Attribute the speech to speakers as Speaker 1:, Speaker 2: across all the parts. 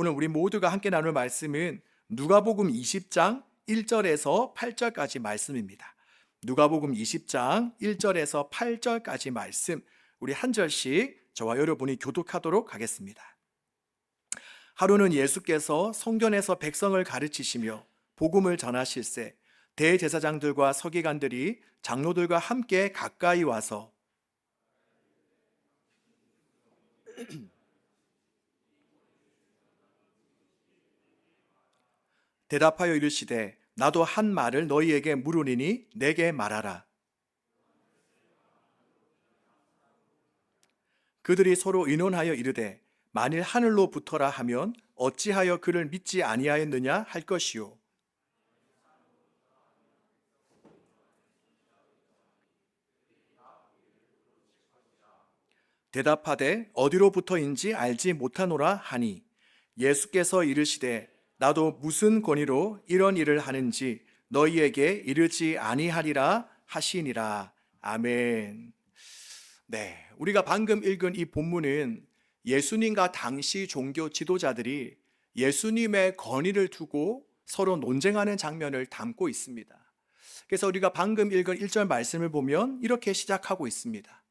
Speaker 1: 오늘 우리 모두가 함께 나눌 말씀은 누가복음 20장 1절에서 8절까지 말씀입니다. 누가복음 20장 1절에서 8절까지 말씀, 우리 한 절씩 저와 여러분이 교독하도록 하겠습니다. 하루는 예수께서 성전에서 백성을 가르치시며 복음을 전하실세 대제사장들과 서기관들이 장로들과 함께 가까이 와서 대답하여 이르시되 나도 한 말을 너희에게 물으리니 내게 말하라. 그들이 서로 의논하여 이르되 만일 하늘로부터라 하면 어찌하여 그를 믿지 아니하였느냐 할 것이요. 대답하되 어디로부터인지 알지 못하노라 하니 예수께서 이르시되 나도 무슨 권위로 이런 일을 하는지 너희에게 이르지 아니하리라 하시니라. 아멘. 네, 우리가 방금 읽은 이 본문은 예수님과 당시 종교 지도자들이 예수님의 권위를 두고 서로 논쟁하는 장면을 담고 있습니다. 그래서 우리가 방금 읽은 1절 말씀을 보면 이렇게 시작하고 있습니다.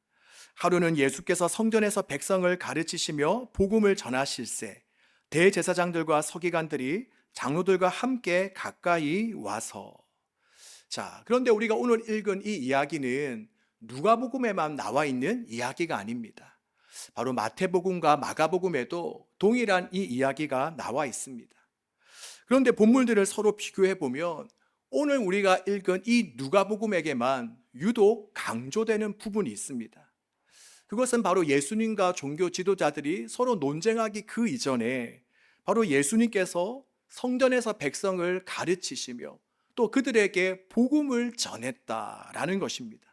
Speaker 1: 하루는 예수께서 성전에서 백성을 가르치시며 복음을 전하실세 대제사장들과 서기관들이 장로들과 함께 가까이 와서. 자, 그런데 우리가 오늘 읽은 이 이야기는 누가복음에만 나와 있는 이야기가 아닙니다. 바로 마태복음과 마가복음에도 동일한 이 이야기가 나와 있습니다. 그런데 본문들을 서로 비교해 보면 오늘 우리가 읽은 이 누가복음에게만 유독 강조되는 부분이 있습니다. 그것은 바로 예수님과 종교 지도자들이 서로 논쟁하기 그 이전에 바로 예수님께서 성전에서 백성을 가르치시며 또 그들에게 복음을 전했다라는 것입니다.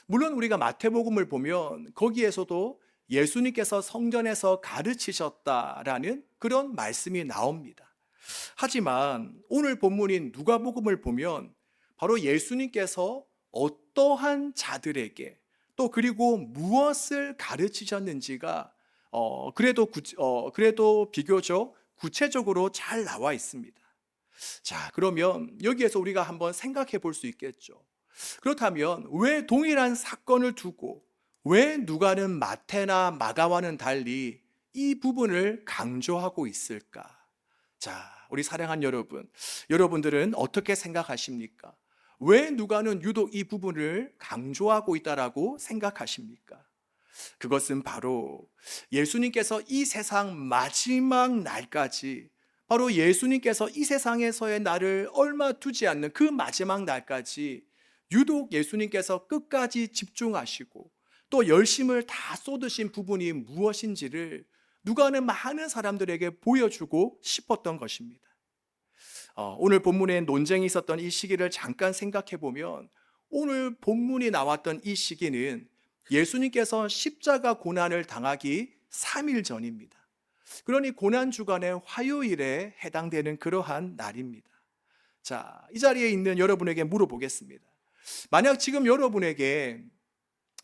Speaker 1: 물론 우리가 마태복음을 보면 거기에서도 예수님께서 성전에서 가르치셨다라는 그런 말씀이 나옵니다. 하지만 오늘 본문인 누가복음을 보면 바로 예수님께서 어떠한 자들에게 또 그리고 무엇을 가르치셨는지가 그래도 비교적 구체적으로 잘 나와 있습니다. 자, 그러면 여기에서 우리가 한번 생각해 볼 수 있겠죠. 그렇다면 왜 동일한 사건을 두고 왜 누가는 마태나 마가와는 달리 이 부분을 강조하고 있을까? 자, 우리 사랑하는 여러분들은 어떻게 생각하십니까? 왜 누가는 유독 이 부분을 강조하고 있다라고 생각하십니까? 그것은 바로 예수님께서 이 세상 마지막 날까지, 바로 예수님께서 이 세상에서의 날을 얼마 두지 않는 그 마지막 날까지 유독 예수님께서 끝까지 집중하시고 또 열심을 다 쏟으신 부분이 무엇인지를 누가는 많은 사람들에게 보여주고 싶었던 것입니다. 오늘 본문에 논쟁이 있었던 이 시기를 잠깐 생각해 보면 오늘 본문이 나왔던 이 시기는 예수님께서 십자가 고난을 당하기 3일 전입니다. 그러니 고난주간의 화요일에 해당되는 그러한 날입니다. 자, 이 자리에 있는 여러분에게 물어보겠습니다. 만약 지금 여러분에게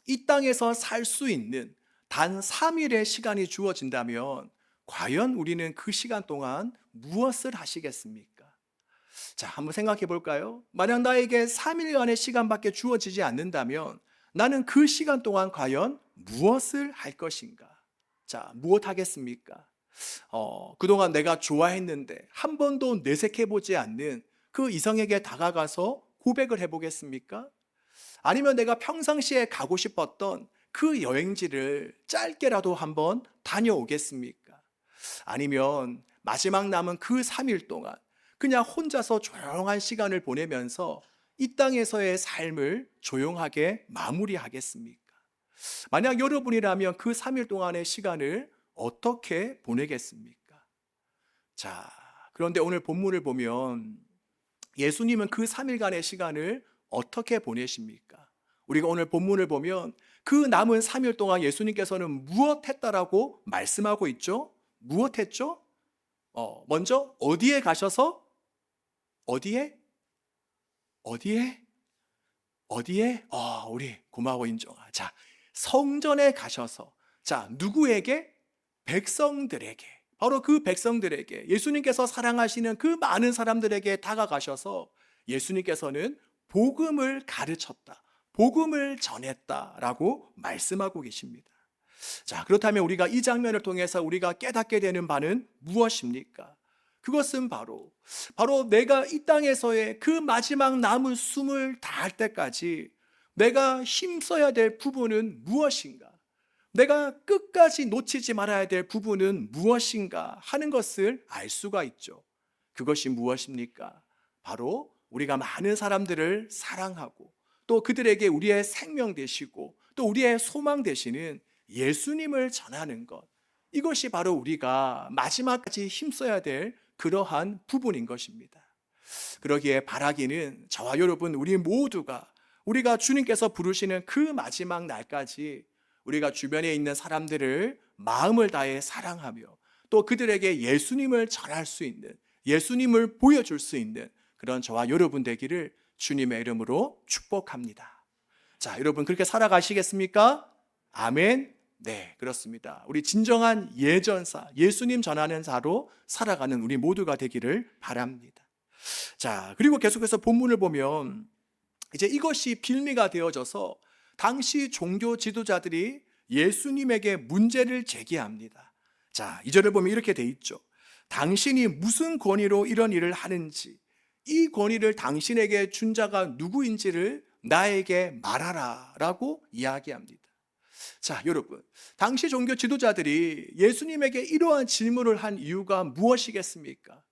Speaker 1: 이 땅에서 살 수 있는 단 3일의 시간이 주어진다면 과연 우리는 그 시간 동안 무엇을 하시겠습니까? 자, 한번 생각해 볼까요? 만약 나에게 3일간의 시간밖에 주어지지 않는다면 나는 그 시간 동안 과연 무엇을 할 것인가? 자, 무엇 하겠습니까? 그동안 내가 좋아했는데 한 번도 내색해 보지 않는 그 이성에게 다가가서 고백을 해보겠습니까? 아니면 내가 평상시에 가고 싶었던 그 여행지를 짧게라도 한번 다녀오겠습니까? 아니면 마지막 남은 그 3일 동안 그냥 혼자서 조용한 시간을 보내면서 이 땅에서의 삶을 조용하게 마무리하겠습니까? 만약 여러분이라면 그 3일 동안의 시간을 어떻게 보내겠습니까? 자, 그런데 오늘 본문을 보면 예수님은 그 3일간의 시간을 어떻게 보내십니까? 우리가 오늘 본문을 보면 그 남은 3일 동안 예수님께서는 무엇 했다라고 말씀하고 있죠? 무엇 했죠? 먼저 어디에 가셔서 어디에? 우리 고마워 인정아. 자, 성전에 가셔서 자, 누구에게? 백성들에게, 바로 그 백성들에게, 예수님께서 사랑하시는 그 많은 사람들에게 다가가셔서 예수님께서는 복음을 가르쳤다, 복음을 전했다라고 말씀하고 계십니다. 자, 그렇다면 우리가 이 장면을 통해서 우리가 깨닫게 되는 바는 무엇입니까? 그것은 바로 내가 이 땅에서의 그 마지막 남은 숨을 다할 때까지 내가 힘써야 될 부분은 무엇인가? 내가 끝까지 놓치지 말아야 될 부분은 무엇인가 하는 것을 알 수가 있죠. 그것이 무엇입니까? 바로 우리가 많은 사람들을 사랑하고 또 그들에게 우리의 생명 되시고 또 우리의 소망 되시는 예수님을 전하는 것, 이것이 바로 우리가 마지막까지 힘써야 될 그러한 부분인 것입니다. 그러기에 바라기는 저와 여러분 우리 모두가 우리가 주님께서 부르시는 그 마지막 날까지 우리가 주변에 있는 사람들을 마음을 다해 사랑하며 또 그들에게 예수님을 전할 수 있는, 예수님을 보여줄 수 있는 그런 저와 여러분 되기를 주님의 이름으로 축복합니다. 자, 여러분 그렇게 살아가시겠습니까? 아멘. 네, 그렇습니다. 우리 진정한 예전사, 예수님 전하는 자로 살아가는 우리 모두가 되기를 바랍니다. 자, 그리고 계속해서 본문을 보면 이제 이것이 빌미가 되어져서 당시 종교 지도자들이 예수님에게 문제를 제기합니다. 자, 2절을 보면 이렇게 돼 있죠. 당신이 무슨 권위로 이런 일을 하는지, 이 권위를 당신에게 준 자가 누구인지를 나에게 말하라 라고 이야기합니다. 자, 여러분, 당시 종교 지도자들이 예수님에게 이러한 질문을 한 이유가 무엇이겠습니까?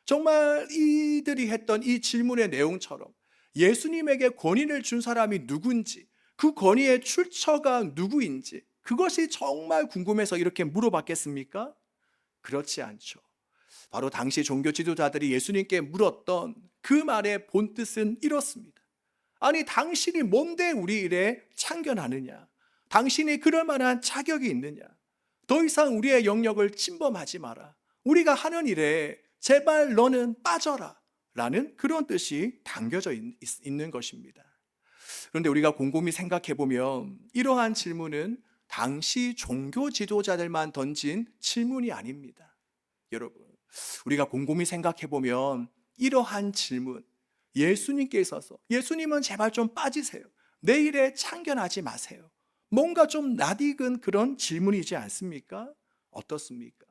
Speaker 1: 정말 이들이 했던 이 질문의 내용처럼 예수님에게 권위를 준 사람이 누군지, 그 권위의 출처가 누구인지, 그것이 정말 궁금해서 이렇게 물어봤겠습니까? 그렇지 않죠. 바로 당시 종교 지도자들이 예수님께 물었던 그 말의 본뜻은 이렇습니다. 아니, 당신이 뭔데 우리 일에 참견하느냐? 당신이 그럴 만한 자격이 있느냐? 더 이상 우리의 영역을 침범하지 마라. 우리가 하는 일에 제발 너는 빠져라 라는 그런 뜻이 담겨져 있는 것입니다. 그런데 우리가 곰곰이 생각해 보면 이러한 질문은 당시 종교 지도자들만 던진 질문이 아닙니다. 여러분, 우리가 곰곰이 생각해 보면 이러한 질문, 예수님께 있어서 예수님은 제발 좀 빠지세요, 내 일에 참견하지 마세요, 뭔가 좀 낯익은 그런 질문이지 않습니까? 어떻습니까?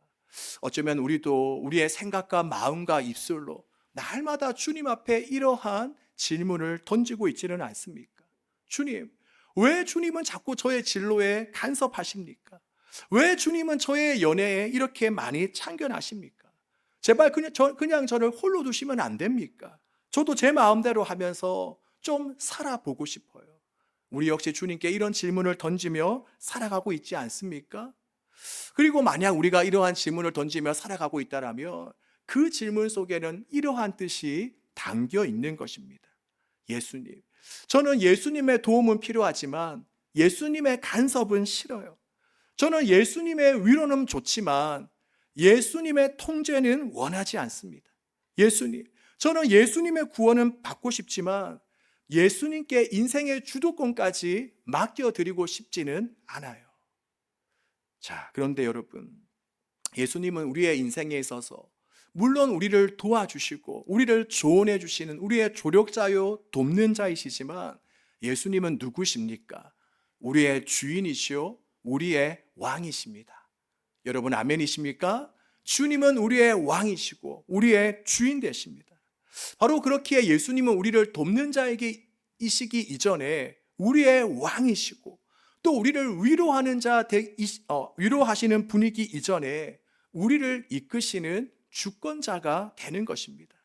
Speaker 1: 어쩌면 우리도 우리의 생각과 마음과 입술로 날마다 주님 앞에 이러한 질문을 던지고 있지는 않습니까? 주님, 왜 주님은 자꾸 저의 진로에 간섭하십니까? 왜 주님은 저의 연애에 이렇게 많이 참견하십니까? 제발 그냥 저를 홀로 두시면 안 됩니까? 저도 제 마음대로 하면서 좀 살아보고 싶어요. 우리 역시 주님께 이런 질문을 던지며 살아가고 있지 않습니까? 그리고 만약 우리가 이러한 질문을 던지며 살아가고 있다면 그 질문 속에는 이러한 뜻이 담겨 있는 것입니다. 예수님, 저는 예수님의 도움은 필요하지만 예수님의 간섭은 싫어요. 저는 예수님의 위로는 좋지만 예수님의 통제는 원하지 않습니다. 예수님, 저는 예수님의 구원은 받고 싶지만 예수님께 인생의 주도권까지 맡겨드리고 싶지는 않아요. 자, 그런데 여러분, 예수님은 우리의 인생에 있어서 물론 우리를 도와주시고 우리를 조언해 주시는 우리의 조력자요 돕는 자이시지만 예수님은 누구십니까? 우리의 주인이시요 우리의 왕이십니다. 여러분 아멘이십니까? 주님은 우리의 왕이시고 우리의 주인 되십니다. 바로 그렇기에 예수님은 우리를 돕는 자에게 이시기 이전에 우리의 왕이시고 또 우리를 위로하시는 분이기 이전에 우리를 이끄시는 주권자가 되는 것입니다.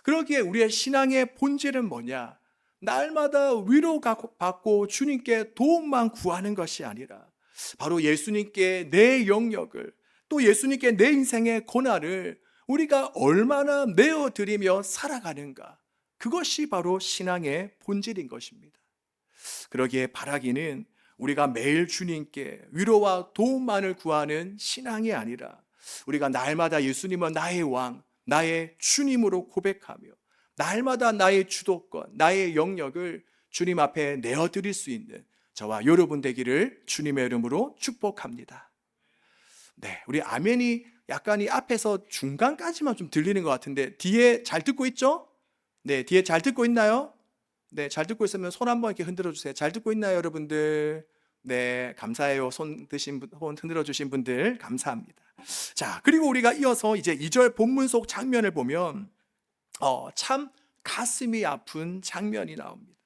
Speaker 1: 그러기에 우리의 신앙의 본질은 뭐냐? 날마다 위로받고 주님께 도움만 구하는 것이 아니라 바로 예수님께 내 영역을 또 예수님께 내 인생의 고난을 우리가 얼마나 내어드리며 살아가는가, 그것이 바로 신앙의 본질인 것입니다. 그러기에 바라기는 우리가 매일 주님께 위로와 도움만을 구하는 신앙이 아니라 우리가 날마다 예수님은 나의 왕, 나의 주님으로 고백하며 날마다 나의 주도권, 나의 영역을 주님 앞에 내어드릴 수 있는 저와 여러분 되기를 주님의 이름으로 축복합니다. 네, 우리 아멘이 약간 이 앞에서 중간까지만 좀 들리는 것 같은데 뒤에 잘 듣고 있죠? 네, 뒤에 잘 듣고 있나요? 네, 잘 듣고 있으면 손 한번 이렇게 흔들어 주세요. 잘 듣고 있나요, 여러분들? 네, 감사해요. 손 흔들어 주신 분들 감사합니다. 자, 그리고 우리가 이어서 이제 2절 본문 속 장면을 보면 참 가슴이 아픈 장면이 나옵니다.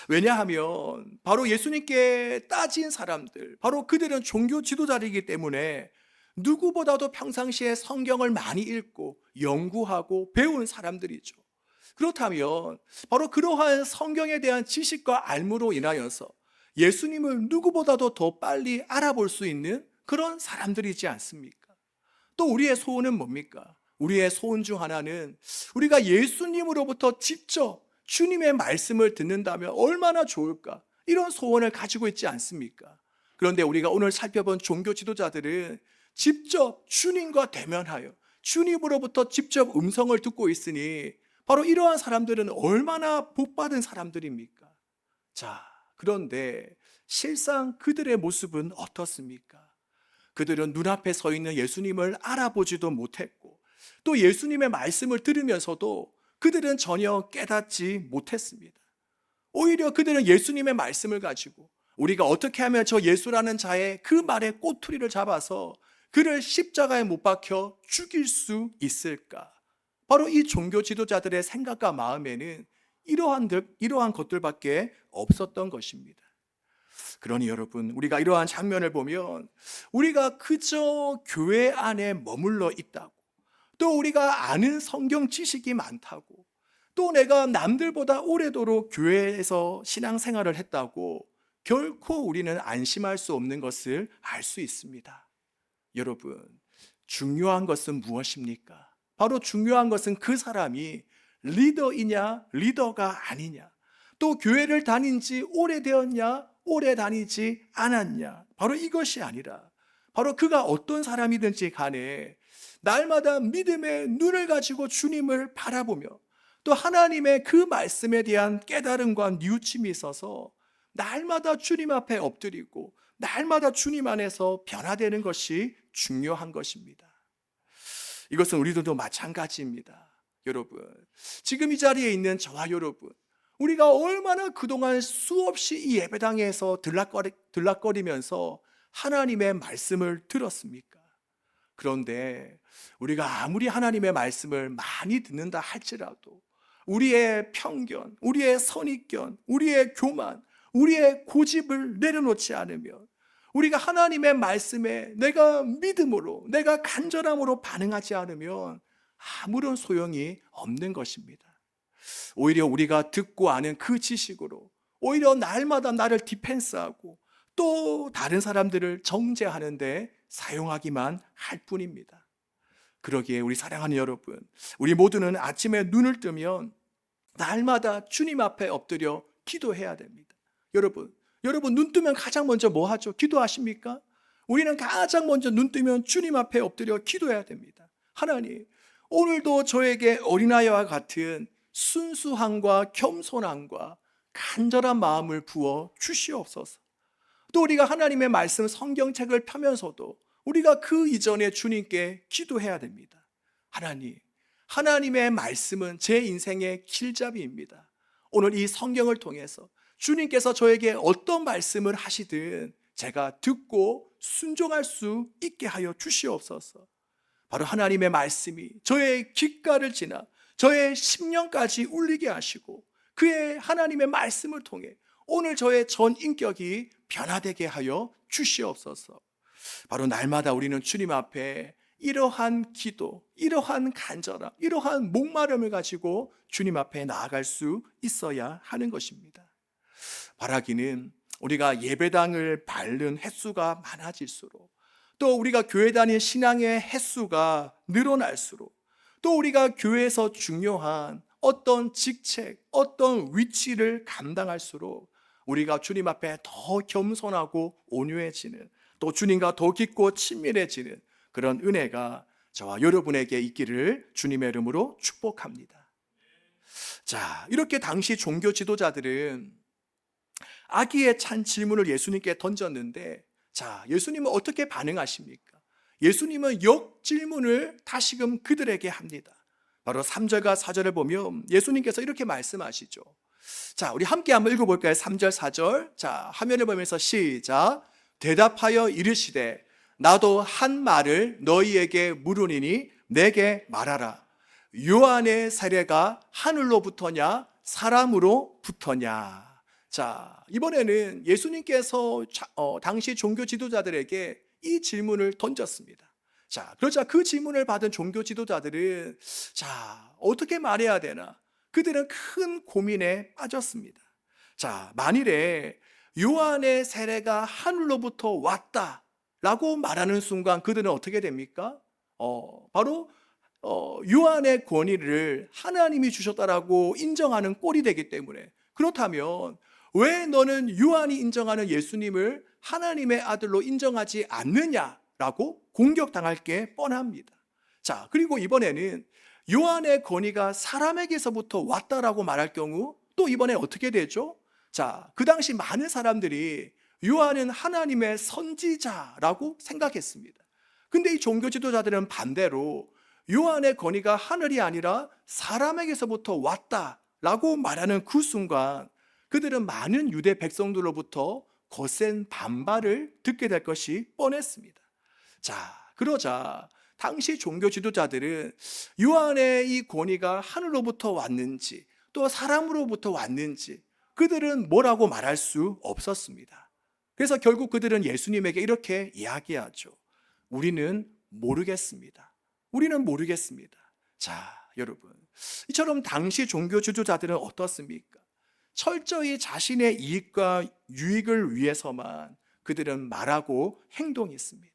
Speaker 1: 왜냐하면 바로 예수님께 따진 사람들, 바로 그들은 종교 지도자이기 때문에 누구보다도 평상시에 성경을 많이 읽고 연구하고 배운 사람들이죠. 그렇다면 바로 그러한 성경에 대한 지식과 알므로 인하여서 예수님을 누구보다도 더 빨리 알아볼 수 있는 그런 사람들이지 않습니까? 또 우리의 소원은 뭡니까? 우리의 소원 중 하나는 우리가 예수님으로부터 직접 주님의 말씀을 듣는다면 얼마나 좋을까? 이런 소원을 가지고 있지 않습니까? 그런데 우리가 오늘 살펴본 종교 지도자들은 직접 주님과 대면하여 주님으로부터 직접 음성을 듣고 있으니 바로 이러한 사람들은 얼마나 복받은 사람들입니까? 자, 그런데 실상 그들의 모습은 어떻습니까? 그들은 눈앞에 서 있는 예수님을 알아보지도 못했고 또 예수님의 말씀을 들으면서도 그들은 전혀 깨닫지 못했습니다. 오히려 그들은 예수님의 말씀을 가지고 우리가 어떻게 하면 저 예수라는 자의 그 말의 꼬투리를 잡아서 그를 십자가에 못 박혀 죽일 수 있을까? 바로 이 종교 지도자들의 생각과 마음에는 이러한 것들밖에 없었던 것입니다. 그러니 여러분, 우리가 이러한 장면을 보면 우리가 그저 교회 안에 머물러 있다고, 또 우리가 아는 성경 지식이 많다고, 또 내가 남들보다 오래도록 교회에서 신앙생활을 했다고 결코 우리는 안심할 수 없는 것을 알 수 있습니다. 여러분, 중요한 것은 무엇입니까? 바로 중요한 것은 그 사람이 리더이냐 리더가 아니냐, 또 교회를 다닌 지 오래되었냐 오래 다니지 않았냐, 바로 이것이 아니라 바로 그가 어떤 사람이든지 간에 날마다 믿음의 눈을 가지고 주님을 바라보며 또 하나님의 그 말씀에 대한 깨달음과 뉘우침이 있어서 날마다 주님 앞에 엎드리고 날마다 주님 안에서 변화되는 것이 중요한 것입니다. 이것은 우리들도 마찬가지입니다. 여러분, 지금 이 자리에 있는 저와 여러분, 우리가 얼마나 그동안 수없이 이 예배당에서 들락거리면서 하나님의 말씀을 들었습니까? 그런데 우리가 아무리 하나님의 말씀을 많이 듣는다 할지라도 우리의 편견, 우리의 선입견, 우리의 교만, 우리의 고집을 내려놓지 않으면, 우리가 하나님의 말씀에 내가 믿음으로, 내가 간절함으로 반응하지 않으면 아무런 소용이 없는 것입니다. 오히려 우리가 듣고 아는 그 지식으로 오히려 날마다 나를 디펜스하고 또 다른 사람들을 정죄하는데 사용하기만 할 뿐입니다. 그러기에 우리 사랑하는 여러분, 우리 모두는 아침에 눈을 뜨면 날마다 주님 앞에 엎드려 기도해야 됩니다. 여러분 눈 뜨면 가장 먼저 뭐 하죠? 기도하십니까? 우리는 가장 먼저 눈 뜨면 주님 앞에 엎드려 기도해야 됩니다. 하나님, 오늘도 저에게 어린아이와 같은 순수함과 겸손함과 간절한 마음을 부어 주시옵소서. 또 우리가 하나님의 말씀 성경책을 펴면서도 우리가 그 이전에 주님께 기도해야 됩니다. 하나님, 하나님의 말씀은 제 인생의 길잡이입니다. 오늘 이 성경을 통해서 주님께서 저에게 어떤 말씀을 하시든 제가 듣고 순종할 수 있게 하여 주시옵소서. 바로 하나님의 말씀이 저의 귓가를 지나 저의 심령까지 울리게 하시고 그의 하나님의 말씀을 통해 오늘 저의 전 인격이 변화되게 하여 주시옵소서. 바로 날마다 우리는 주님 앞에 이러한 기도, 이러한 간절함, 이러한 목마름을 가지고 주님 앞에 나아갈 수 있어야 하는 것입니다. 바라기는 우리가 예배당을 밟는 횟수가 많아질수록, 또 우리가 교회 다닌 신앙의 횟수가 늘어날수록, 또 우리가 교회에서 중요한 어떤 직책, 어떤 위치를 감당할수록 우리가 주님 앞에 더 겸손하고 온유해지는, 또 주님과 더 깊고 친밀해지는 그런 은혜가 저와 여러분에게 있기를 주님의 이름으로 축복합니다. 자, 이렇게 당시 종교 지도자들은 아기에 찬 질문을 예수님께 던졌는데, 자, 예수님은 어떻게 반응하십니까? 예수님은 역질문을 다시금 그들에게 합니다. 바로 3절과 4절을 보면 예수님께서 이렇게 말씀하시죠. 자, 우리 함께 한번 읽어볼까요? 3절, 4절. 자, 화면을 보면서 시작. 대답하여 이르시되 나도 한 말을 너희에게 물으리니 내게 말하라. 요한의 세례가 하늘로부터냐 사람으로부터냐. 자, 이번에는 예수님께서 당시 종교 지도자들에게 이 질문을 던졌습니다. 자, 그러자 그 질문을 받은 종교 지도자들은 자, 어떻게 말해야 되나? 그들은 큰 고민에 빠졌습니다. 자, 만일에 요한의 세례가 하늘로부터 왔다라고 말하는 순간 그들은 어떻게 됩니까? 바로 요한의 권위를 하나님이 주셨다라고 인정하는 꼴이 되기 때문에, 그렇다면 왜 너는 요한이 인정하는 예수님을 하나님의 아들로 인정하지 않느냐라고 공격당할 게 뻔합니다. 자, 그리고 이번에는 요한의 권위가 사람에게서부터 왔다라고 말할 경우 또 이번에 어떻게 되죠? 자, 그 당시 많은 사람들이 요한은 하나님의 선지자라고 생각했습니다. 근데 이 종교 지도자들은 반대로 요한의 권위가 하늘이 아니라 사람에게서부터 왔다라고 말하는 그 순간 그들은 많은 유대 백성들로부터 거센 반발을 듣게 될 것이 뻔했습니다. 자, 그러자 당시 종교 지도자들은 요한의 이 권위가 하늘로부터 왔는지 또 사람으로부터 왔는지 그들은 뭐라고 말할 수 없었습니다. 그래서 결국 그들은 예수님에게 이렇게 이야기하죠. 우리는 모르겠습니다. 우리는 모르겠습니다. 자, 여러분, 이처럼 당시 종교 지도자들은 어떻습니까? 철저히 자신의 이익과 유익을 위해서만 그들은 말하고 행동했습니다.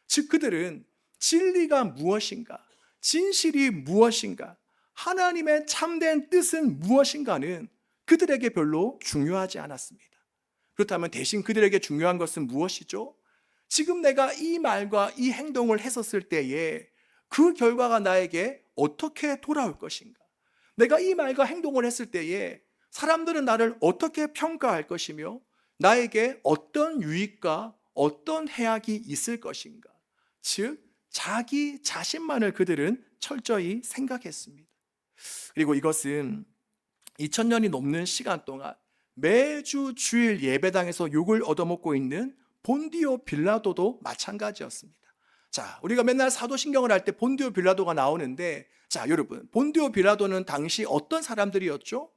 Speaker 1: 즉 그들은 진리가 무엇인가, 진실이 무엇인가, 하나님의 참된 뜻은 무엇인가는 그들에게 별로 중요하지 않았습니다. 그렇다면 대신 그들에게 중요한 것은 무엇이죠? 지금 내가 이 말과 이 행동을 했었을 때에 그 결과가 나에게 어떻게 돌아올 것인가? 내가 이 말과 행동을 했을 때에 사람들은 나를 어떻게 평가할 것이며 나에게 어떤 유익과 어떤 해악이 있을 것인가? 즉, 자기 자신만을 그들은 철저히 생각했습니다. 그리고 이것은 2000년이 넘는 시간 동안 매주 주일 예배당에서 욕을 얻어먹고 있는 본디오 빌라도도 마찬가지였습니다. 자, 우리가 맨날 사도신경을 할 때 본디오 빌라도가 나오는데, 자, 여러분, 본디오 빌라도는 당시 어떤 사람들이었죠?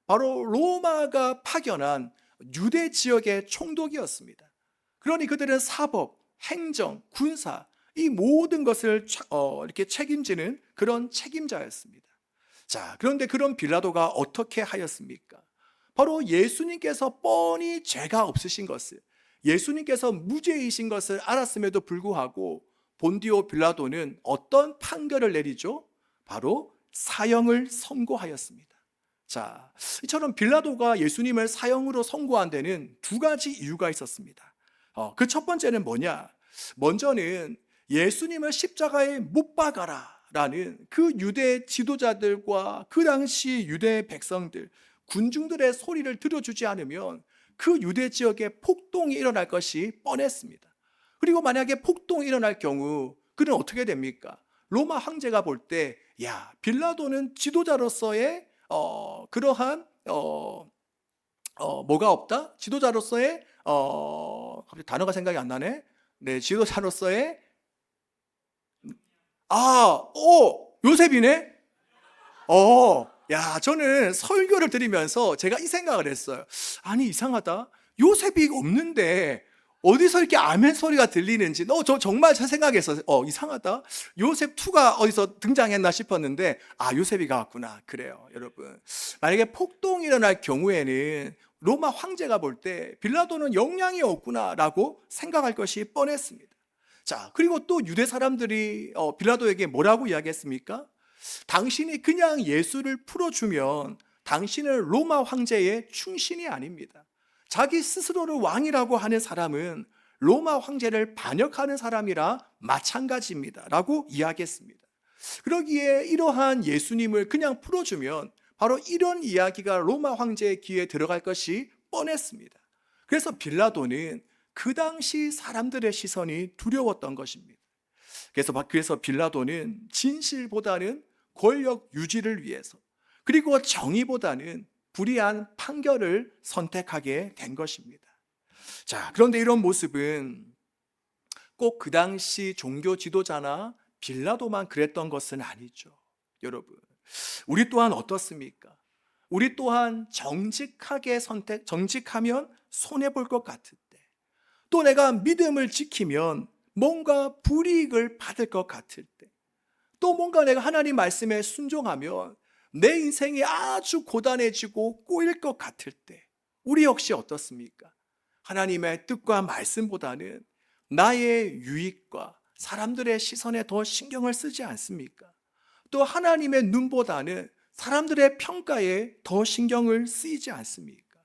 Speaker 1: 바로 로마가 파견한 유대 지역의 총독이었습니다. 그러니 그들은 사법, 행정, 군사 이 모든 것을 이렇게 책임지는 그런 책임자였습니다. 자, 그런데 그런 빌라도가 어떻게 하였습니까? 바로 예수님께서 뻔히 죄가 없으신 것을, 예수님께서 무죄이신 것을 알았음에도 불구하고 본디오 빌라도는 어떤 판결을 내리죠? 바로 사형을 선고하였습니다. 자, 이처럼 빌라도가 예수님을 사형으로 선고한 데는 두 가지 이유가 있었습니다. 그 첫 번째는 뭐냐? 먼저는 예수님을 십자가에 못 박아라 라는 그 유대 지도자들과 그 당시 유대 백성들, 군중들의 소리를 들어주지 않으면 그 유대 지역에 폭동이 일어날 것이 뻔했습니다. 그리고 만약에 폭동이 일어날 경우 그는 어떻게 됩니까? 로마 황제가 볼 때, 야, 빌라도는 지도자로서의 그러한 뭐가 없다? 지도자로서의 갑자기 단어가 생각이 안 나네. 네, 지도자로서의 요셉이네. 야, 저는 설교를 들으면서 제가 이 생각을 했어요. 아니, 이상하다. 요셉이 없는데 어디서 이렇게 아멘 소리가 들리는지, 저 정말 제 생각했어요. 이상하다. 요셉 2가 어디서 등장했나 싶었는데, 요셉이가 왔구나. 그래요, 여러분. 만약에 폭동이 일어날 경우에는 로마 황제가 볼 때 빌라도는 영향이 없구나라고 생각할 것이 뻔했습니다. 자, 그리고 또 유대 사람들이 빌라도에게 뭐라고 이야기했습니까? 당신이 그냥 예수를 풀어주면 당신은 로마 황제의 충신이 아닙니다. 자기 스스로를 왕이라고 하는 사람은 로마 황제를 반역하는 사람이라 마찬가지입니다 라고 이야기했습니다. 그러기에 이러한 예수님을 그냥 풀어주면 바로 이런 이야기가 로마 황제의 귀에 들어갈 것이 뻔했습니다. 그래서 빌라도는 그 당시 사람들의 시선이 두려웠던 것입니다. 그래서 빌라도는 진실보다는 권력 유지를 위해서, 그리고 정의보다는 불의한 판결을 선택하게 된 것입니다. 자, 그런데 이런 모습은 꼭 그 당시 종교 지도자나 빌라도만 그랬던 것은 아니죠. 여러분, 우리 또한 어떻습니까? 우리 또한 정직하면 손해볼 것 같을 때, 또 내가 믿음을 지키면 뭔가 불이익을 받을 것 같을 때, 또 뭔가 내가 하나님 말씀에 순종하면 내 인생이 아주 고단해지고 꼬일 것 같을 때, 우리 역시 어떻습니까? 하나님의 뜻과 말씀보다는 나의 유익과 사람들의 시선에 더 신경을 쓰지 않습니까? 또 하나님의 눈보다는 사람들의 평가에 더 신경을 쓰이지 않습니까?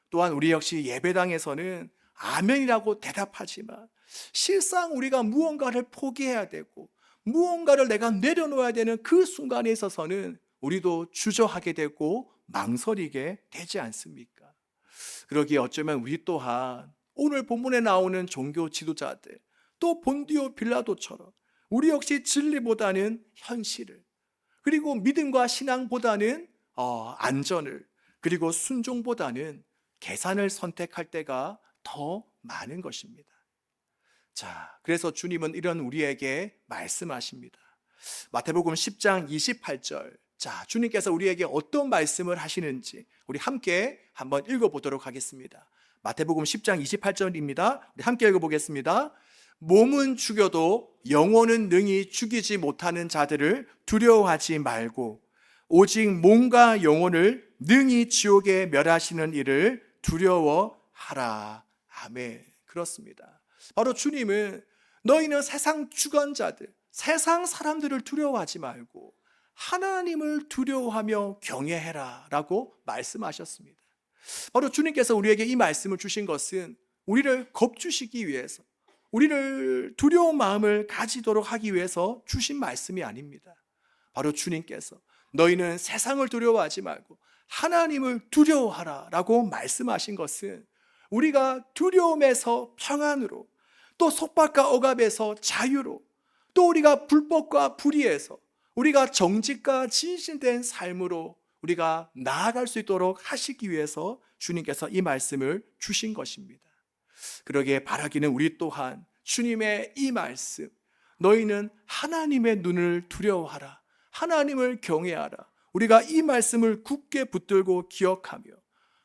Speaker 1: 또한 우리 역시 예배당에서는 아멘이라고 대답하지만 실상 우리가 무언가를 포기해야 되고 무언가를 내가 내려놓아야 되는 그 순간에 있어서는 우리도 주저하게 되고 망설이게 되지 않습니까? 그러기에 어쩌면 우리 또한 오늘 본문에 나오는 종교 지도자들, 또 본디오 빌라도처럼 우리 역시 진리보다는 현실을, 그리고 믿음과 신앙보다는 안전을, 그리고 순종보다는 계산을 선택할 때가 더 많은 것입니다. 자, 그래서 주님은 이런 우리에게 말씀하십니다. 마태복음 10장 28절. 자, 주님께서 우리에게 어떤 말씀을 하시는지 우리 함께 한번 읽어보도록 하겠습니다. 마태복음 10장 28절입니다. 우리 함께 읽어보겠습니다. 몸은 죽여도 영혼은 능히 죽이지 못하는 자들을 두려워하지 말고 오직 몸과 영혼을 능히 지옥에 멸하시는 이를 두려워하라. 아멘. 그렇습니다. 바로 주님은 너희는 세상 주관자들, 세상 사람들을 두려워하지 말고 하나님을 두려워하며 경외해라 라고 말씀하셨습니다. 바로 주님께서 우리에게 이 말씀을 주신 것은 우리를 겁주시기 위해서, 우리를 두려운 마음을 가지도록 하기 위해서 주신 말씀이 아닙니다. 바로 주님께서 너희는 세상을 두려워하지 말고 하나님을 두려워하라 라고 말씀하신 것은 우리가 두려움에서 평안으로, 또 속박과 억압에서 자유로, 또 우리가 불법과 불의에서 우리가 정직과 진실된 삶으로 우리가 나아갈 수 있도록 하시기 위해서 주님께서 이 말씀을 주신 것입니다. 그러기에 바라기는 우리 또한 주님의 이 말씀, 너희는 하나님의 눈을 두려워하라, 하나님을 경외하라, 우리가 이 말씀을 굳게 붙들고 기억하며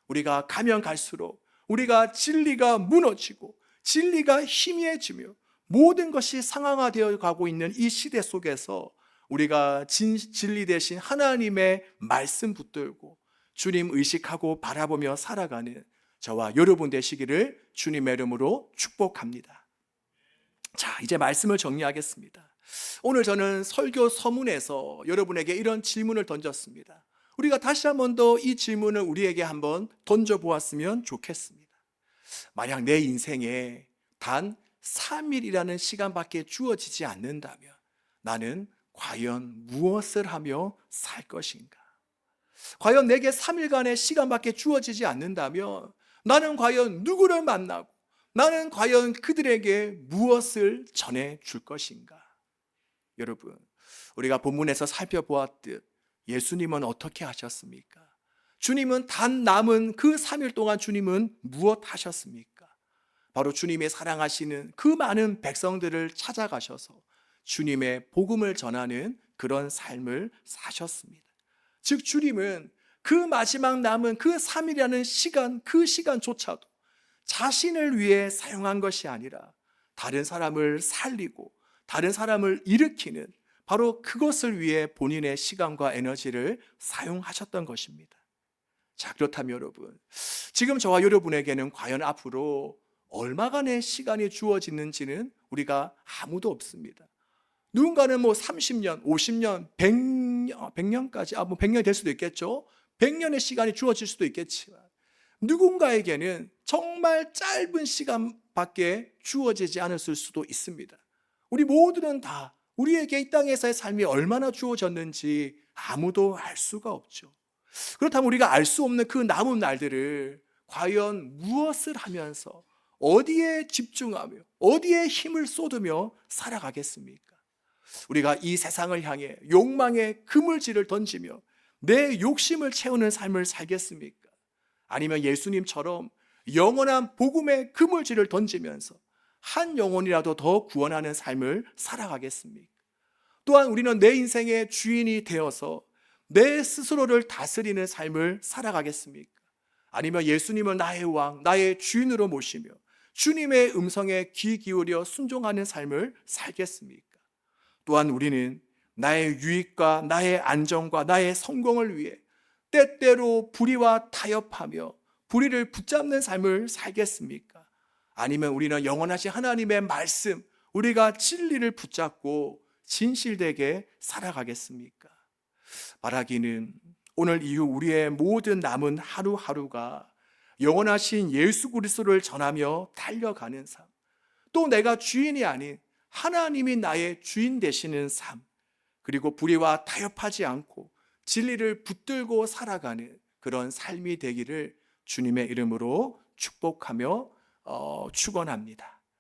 Speaker 1: 우리가 가면 갈수록 우리가 진리가 무너지고 진리가 희미해지며 모든 것이 상황화되어 가고 있는 이 시대 속에서 우리가 진리 대신 하나님의 말씀 붙들고 주님 의식하고 바라보며 살아가는 저와 여러분 되시기를 주님의 이름으로 축복합니다. 자, 이제 말씀을 정리하겠습니다. 오늘 저는 설교 서문에서 여러분에게 이런 질문을 던졌습니다. 우리가 다시 한 번 더 이 질문을 우리에게 한번 던져보았으면 좋겠습니다. 만약 내 인생에 단 3일이라는 시간밖에 주어지지 않는다면 나는 과연 무엇을 하며 살 것인가? 과연 내게 3일간의 시간밖에 주어지지 않는다면 나는 과연 누구를 만나고 나는 과연 그들에게 무엇을 전해줄 것인가? 여러분, 우리가 본문에서 살펴보았듯 예수님은 어떻게 하셨습니까? 주님은 단 남은 그 3일 동안 주님은 무엇 하셨습니까? 바로 주님의 사랑하시는 그 많은 백성들을 찾아가셔서 주님의 복음을 전하는 그런 삶을 사셨습니다. 즉 주님은 그 마지막 남은 그 3일이라는 시간, 그 시간조차도 자신을 위해 사용한 것이 아니라 다른 사람을 살리고 다른 사람을 일으키는 바로 그것을 위해 본인의 시간과 에너지를 사용하셨던 것입니다. 자, 그렇다면 여러분, 지금 저와 여러분에게는 과연 앞으로 얼마간의 시간이 주어지는지는 우리가 아무도 없습니다. 누군가는 30년, 50년, 100년까지, 100년이 될 수도 있겠죠. 100년의 시간이 주어질 수도 있겠지만 누군가에게는 정말 짧은 시간밖에 주어지지 않았을 수도 있습니다. 우리 모두는 다 우리에게 이 땅에서의 삶이 얼마나 주어졌는지 아무도 알 수가 없죠. 그렇다면 우리가 알 수 없는 그 남은 날들을 과연 무엇을 하면서 어디에 집중하며 어디에 힘을 쏟으며 살아가겠습니까? 우리가 이 세상을 향해 욕망의 그물질을 던지며 내 욕심을 채우는 삶을 살겠습니까? 아니면 예수님처럼 영원한 복음의 그물질을 던지면서 한 영혼이라도 더 구원하는 삶을 살아가겠습니까? 또한 우리는 내 인생의 주인이 되어서 내 스스로를 다스리는 삶을 살아가겠습니까? 아니면 예수님을 나의 왕, 나의 주인으로 모시며 주님의 음성에 귀 기울여 순종하는 삶을 살겠습니까? 또한 우리는 나의 유익과 나의 안정과 나의 성공을 위해 때때로 불의와 타협하며 불의를 붙잡는 삶을 살겠습니까? 아니면 우리는 영원하신 하나님의 말씀, 우리가 진리를 붙잡고 진실되게 살아가겠습니까? 바라기는 오늘 이후 우리의 모든 남은 하루하루가 영원하신 예수 그리스도를 전하며 달려가는 삶, 또 내가 주인이 아닌 하나님이 나의 주인 되시는 삶, 그리고 불의와 타협하지 않고 진리를 붙들고 살아가는 그런 삶이 되기를 주님의 이름으로 축복하며 축원합니다.